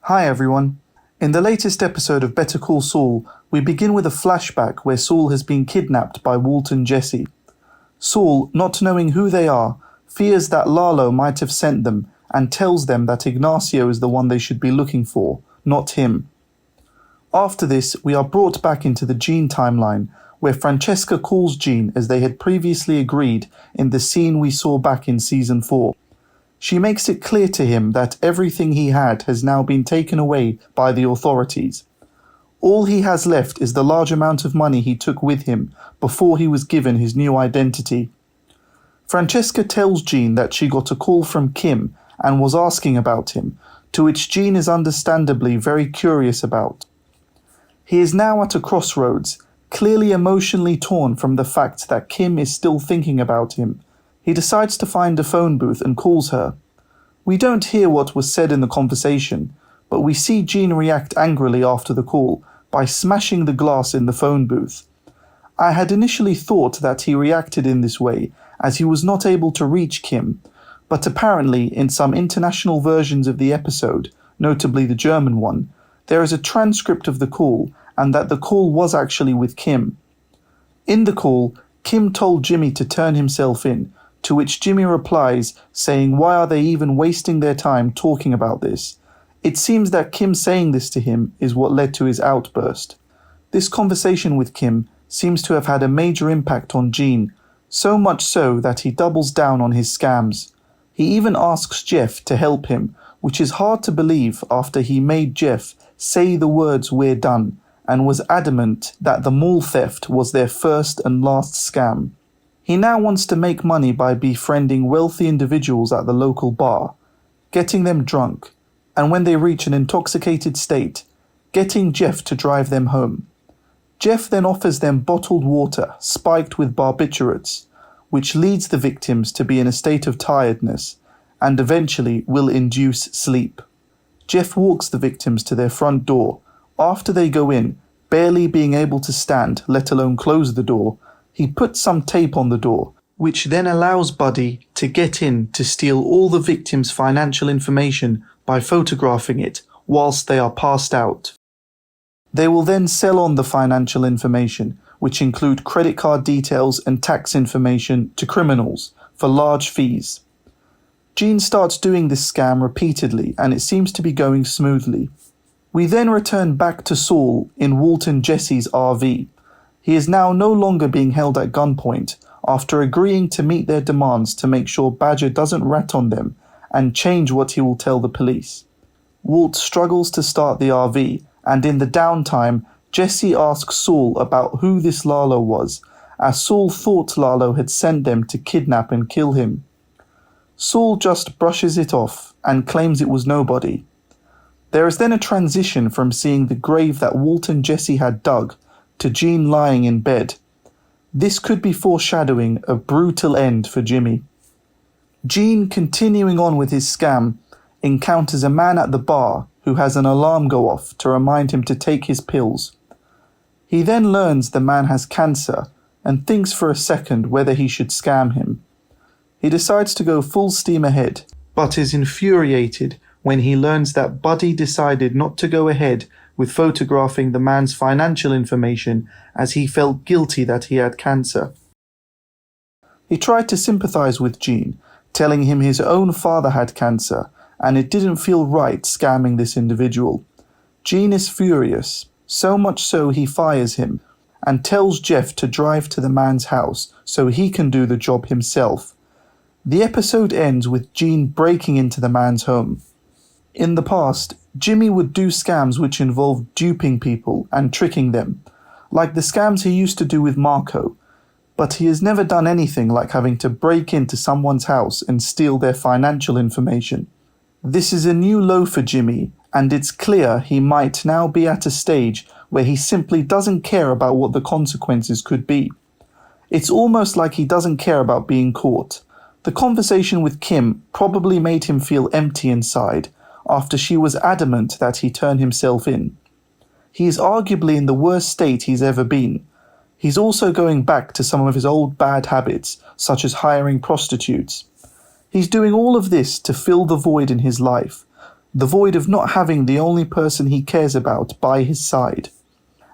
Hi everyone. In the latest episode of Better Call Saul, we begin with a flashback where Saul has been kidnapped by Walt and Jesse. Saul, not knowing who they are, fears that Lalo might have sent them and tells them that Ignacio is the one they should be looking for, not him. After this, we are brought back into the Gene timeline, where Francesca calls Gene as they had previously agreed in the scene we saw back in Season 4. She makes it clear to him that everything he had has now been taken away by the authorities. All he has left is the large amount of money he took with him before he was given his new identity. Francesca tells Gene that she got a call from Kim and was asking about him, to which Gene is understandably very curious about. He is now at a crossroads, clearly emotionally torn from the fact that Kim is still thinking about him. He decides to find a phone booth and calls her. We don't hear what was said in the conversation, but we see Gene react angrily after the call by smashing the glass in the phone booth. I had initially thought that he reacted in this way as he was not able to reach Kim, but apparently in some international versions of the episode, notably the German one, there is a transcript of the call and that the call was actually with Kim. In the call, Kim told Jimmy to turn himself in, to which Jimmy replies, saying why are they even wasting their time talking about this? It seems that Kim saying this to him is what led to his outburst. This conversation with Kim seems to have had a major impact on Gene, so much so that he doubles down on his scams. He even asks Jeff to help him, which is hard to believe after he made Jeff say the words "we're done" and was adamant that the mall theft was their first and last scam. He now wants to make money by befriending wealthy individuals at the local bar, getting them drunk, and when they reach an intoxicated state, getting Jeff to drive them home. Jeff then offers them bottled water spiked with barbiturates, which leads the victims to be in a state of tiredness and eventually will induce sleep. Jeff walks the victims to their front door. After they go in, barely being able to stand, let alone close the door, he puts some tape on the door, which then allows Buddy to get in to steal all the victims' financial information by photographing it whilst they are passed out. They will then sell on the financial information, which include credit card details and tax information, to criminals for large fees. Gene starts doing this scam repeatedly and it seems to be going smoothly. We then return back to Saul in Walt and Jesse's RV. He is now no longer being held at gunpoint after agreeing to meet their demands to make sure Badger doesn't rat on them and change what he will tell the police. Walt struggles to start the RV, and in the downtime, Jesse asks Saul about who this Lalo was, as Saul thought Lalo had sent them to kidnap and kill him. Saul just brushes it off and claims it was nobody. There is then a transition from seeing the grave that Walt and Jesse had dug to Gene lying in bed. This could be foreshadowing a brutal end for Jimmy. Gene, continuing on with his scam, encounters a man at the bar who has an alarm go off to remind him to take his pills. He then learns the man has cancer and thinks for a second whether he should scam him. He decides to go full steam ahead, but is infuriated when he learns that Buddy decided not to go ahead with photographing the man's financial information as he felt guilty that he had cancer. He tried to sympathize with Gene, telling him his own father had cancer and it didn't feel right scamming this individual. Gene is furious, so much so he fires him and tells Jeff to drive to the man's house so he can do the job himself. The episode ends with Gene breaking into the man's home. In the past, Jimmy would do scams which involved duping people and tricking them, like the scams he used to do with Marco, but he has never done anything like having to break into someone's house and steal their financial information. This is a new low for Jimmy, and it's clear he might now be at a stage where he simply doesn't care about what the consequences could be. It's almost like he doesn't care about being caught. The conversation with Kim probably made him feel empty inside, after she was adamant that he turn himself in. He is arguably in the worst state he's ever been. He's also going back to some of his old bad habits, such as hiring prostitutes. He's doing all of this to fill the void in his life, the void of not having the only person he cares about by his side.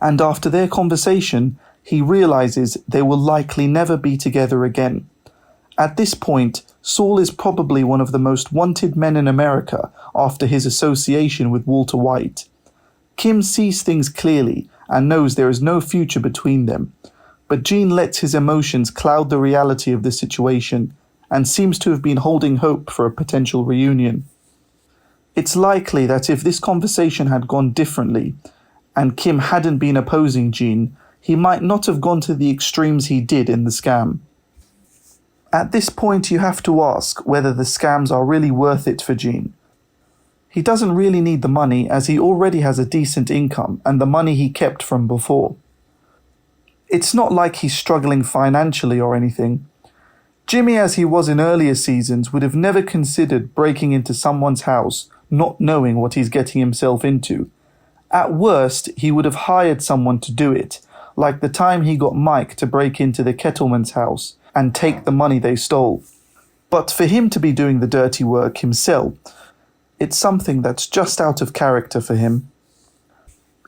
And after their conversation, he realizes they will likely never be together again. At this point, Saul is probably one of the most wanted men in America after his association with Walter White. Kim sees things clearly and knows there is no future between them, but Gene lets his emotions cloud the reality of the situation and seems to have been holding hope for a potential reunion. It's likely that if this conversation had gone differently, and Kim hadn't been opposing Gene, he might not have gone to the extremes he did in the scam. At this point, you have to ask whether the scams are really worth it for Gene. He doesn't really need the money as he already has a decent income and the money he kept from before. It's not like he's struggling financially or anything. Jimmy, as he was in earlier seasons, would have never considered breaking into someone's house not knowing what he's getting himself into. At worst, he would have hired someone to do it, like the time he got Mike to break into the Kettleman's house and take the money they stole. But for him to be doing the dirty work himself, it's something that's just out of character for him.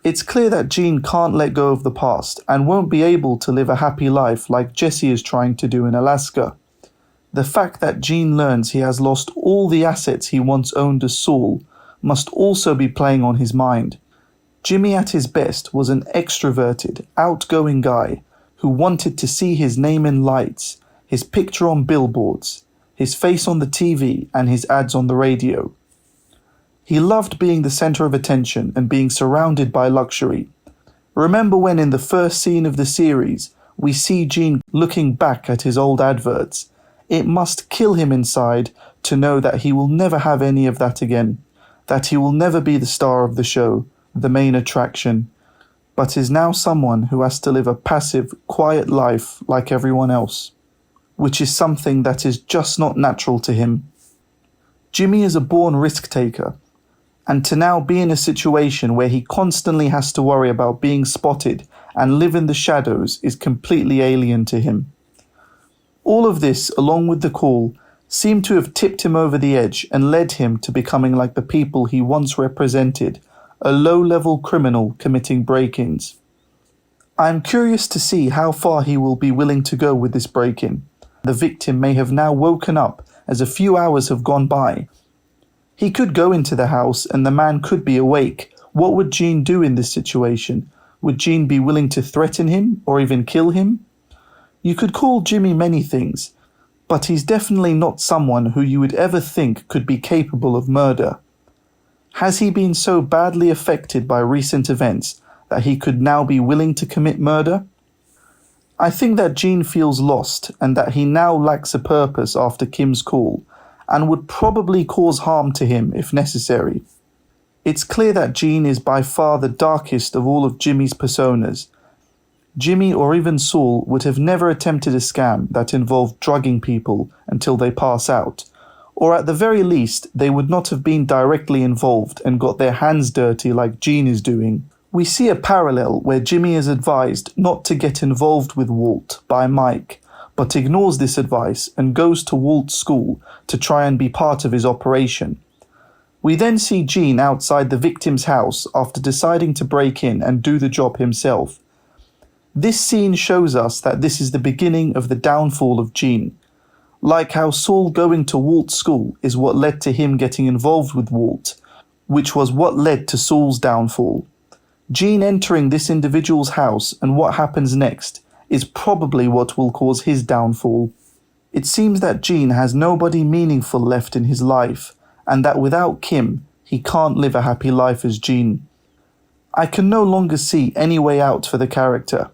It's clear that Gene can't let go of the past and won't be able to live a happy life like Jesse is trying to do in Alaska. The fact that Gene learns he has lost all the assets he once owned as Saul must also be playing on his mind. Jimmy at his best was an extroverted, outgoing guy who wanted to see his name in lights, his picture on billboards, his face on the TV and his ads on the radio. He loved being the center of attention and being surrounded by luxury. Remember when in the first scene of the series, we see Gene looking back at his old adverts. It must kill him inside to know that he will never have any of that again, that he will never be the star of the show, the main attraction, but is now someone who has to live a passive, quiet life like everyone else, which is something that is just not natural to him. Jimmy is a born risk-taker, and to now be in a situation where he constantly has to worry about being spotted and live in the shadows is completely alien to him. All of this, along with the call, seemed to have tipped him over the edge and led him to becoming like the people he once represented, a low-level criminal committing break-ins. I am curious to see how far he will be willing to go with this break-in. The victim may have now woken up as a few hours have gone by. He could go into the house and the man could be awake. What would Gene do in this situation? Would Gene be willing to threaten him or even kill him? You could call Jimmy many things, but he's definitely not someone who you would ever think could be capable of murder. Has he been so badly affected by recent events that he could now be willing to commit murder? I think that Gene feels lost and that he now lacks a purpose after Kim's call, and would probably cause harm to him if necessary. It's clear that Gene is by far the darkest of all of Jimmy's personas. Jimmy or even Saul would have never attempted a scam that involved drugging people until they pass out, or at the very least they would not have been directly involved and got their hands dirty like Gene is doing. We see a parallel where Jimmy is advised not to get involved with Walt by Mike, but ignores this advice and goes to Walt's school to try and be part of his operation. We then see Gene outside the victim's house after deciding to break in and do the job himself. This scene shows us that this is the beginning of the downfall of Gene. Like how Saul going to Walt's school is what led to him getting involved with Walt, which was what led to Saul's downfall. Gene entering this individual's house and what happens next is probably what will cause his downfall. It seems that Gene has nobody meaningful left in his life, and that without Kim, he can't live a happy life as Gene. I can no longer see any way out for the character.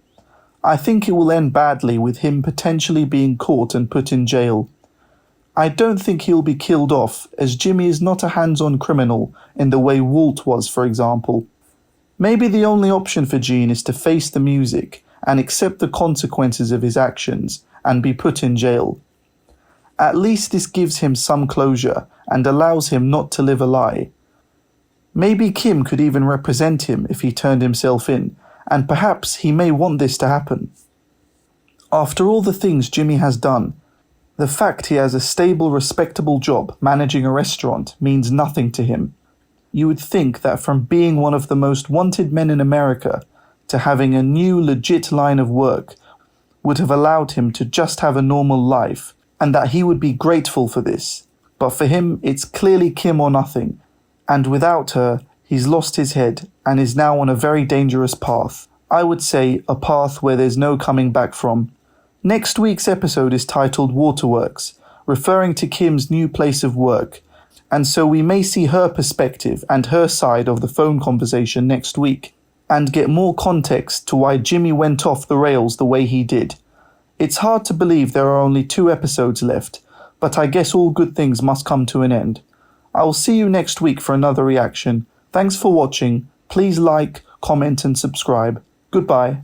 I think it will end badly with him potentially being caught and put in jail. I don't think he'll be killed off, as Jimmy is not a hands-on criminal in the way Walt was, for example. Maybe the only option for Gene is to face the music and accept the consequences of his actions and be put in jail. At least this gives him some closure and allows him not to live a lie. Maybe Kim could even represent him if he turned himself in, and perhaps he may want this to happen. After all the things Jimmy has done, the fact he has a stable, respectable job managing a restaurant means nothing to him. you would think that from being one of the most wanted men in America to having a new legit line of work would have allowed him to just have a normal life, and that he would be grateful for this. But for him, it's clearly Kim or nothing, and without her, he's lost his head and is now on a very dangerous path. I would say a path where there's no coming back from. Next week's episode is titled Waterworks, referring to Kim's new place of work, and so we may see her perspective and her side of the phone conversation next week, and get more context to why Jimmy went off the rails the way he did. It's hard to believe there are only 2 episodes left, but I guess all good things must come to an end. I will see you next week for another reaction. Thanks for watching. Please like, comment and subscribe. Goodbye.